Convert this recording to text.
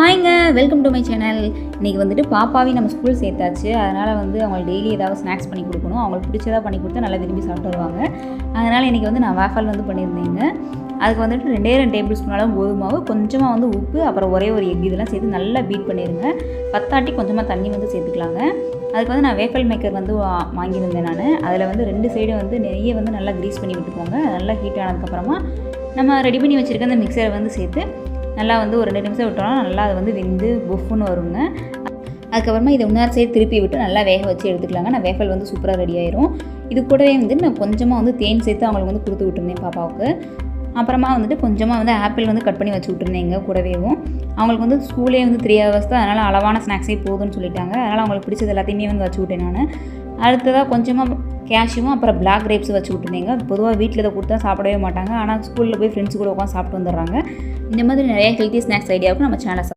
ஹாய்ங்க, welcome to my channel. இன்றைக்கி வந்துட்டு பாப்பாவையும் நம்ம ஸ்கூல் சேர்த்தாச்சு. அதனால் வந்து அவங்களுக்கு டெய்லி ஏதாவது ஸ்நாக்ஸ் பண்ணி கொடுக்கணும். அவங்களுக்கு பிடிச்சதாக பண்ணி கொடுத்தா நல்லா விரும்பி சாப்பிட்டு வருவாங்க. அதனால் இன்றைக்கி வந்து நான் வேஃபல் வந்து பண்ணியிருந்தேங்க. அதுக்கு வந்துட்டு 2 டேபிள் ஸ்பூன் அளவு கோதுமை மாவு, கொஞ்சமாக வந்து உப்பு, அப்புறம் ஒரே ஒரு எக் இதெல்லாம் சேர்த்து நல்லா பீட் பண்ணிடுங்க. பத்தாட்டி கொஞ்சமாக தண்ணி வந்து சேர்த்துக்கலாங்க. அதுக்கு வந்து நான் வேஃபல் மேக்கர் வந்து வாங்கியிருந்தேன் நான். அதில் வந்து 2 சைடு வந்து நெய்யை வந்து நல்லா க்ரீஸ் பண்ணி விட்டுக்கோங்க. நல்லா ஹீட் ஆனதுக்கப்புறமா நம்ம ரெடி பண்ணி வச்சுருக்க அந்த மிக்சரை வந்து சேர்த்து நல்லா வந்து ஒரு 2 நிமிஷம் விட்டோம்னா நல்லா அது வந்து வெந்து புஃப்னு வருங்க. அதுக்கப்புறமா இதை இன்னொரு சைடு திருப்பி விட்டு நல்லா வேக வச்சு எடுத்துக்கலாங்க. நான் வேஃபல் வந்து சூப்பராக ரெடி ஆயிரும். இது கூடவே வந்து நான் கொஞ்சமாக வந்து தேன் சேர்த்து அவங்களுக்கு வந்து கொடுத்து விட்டுருந்தேன் பாப்பாவுக்கு. அப்புறமா வந்துட்டு கொஞ்சமாக வந்து ஆப்பிள் வந்து கட் பண்ணி வச்சு விட்டுருந்தேங்க கூடவேவும். அவங்களுக்கு வந்து ஸ்கூலே வந்து 3 hours தான், அதனால் அளவான ஸ்நாக்ஸே போதும்னு சொல்லிட்டாங்க. அதனால் அவங்களுக்கு பிடிச்சது எல்லாத்தையுமே வந்து வச்சு விட்டேன் நான். அடுத்ததாக கொஞ்சமாக கேஷ்யூவும் அப்புறம் பிளாக் கிரேப்ஸ் வச்சு விட்டுருந்தேங்க. பொதுவாக வீட்டில் இதை கொடுத்தா சாப்பிடவே மாட்டாங்க. ஆனால் ஸ்கூலில் போய் ஃப்ரெண்ட்ஸ் கூட உட்காந்து சாப்பிட்டு வந்துடுறாங்க. இந்த மாதிரி நிறைய ஹெல்த்தி ஸ்நாக்ஸ் ஐடியாவுக்கு நம்ம சேனலை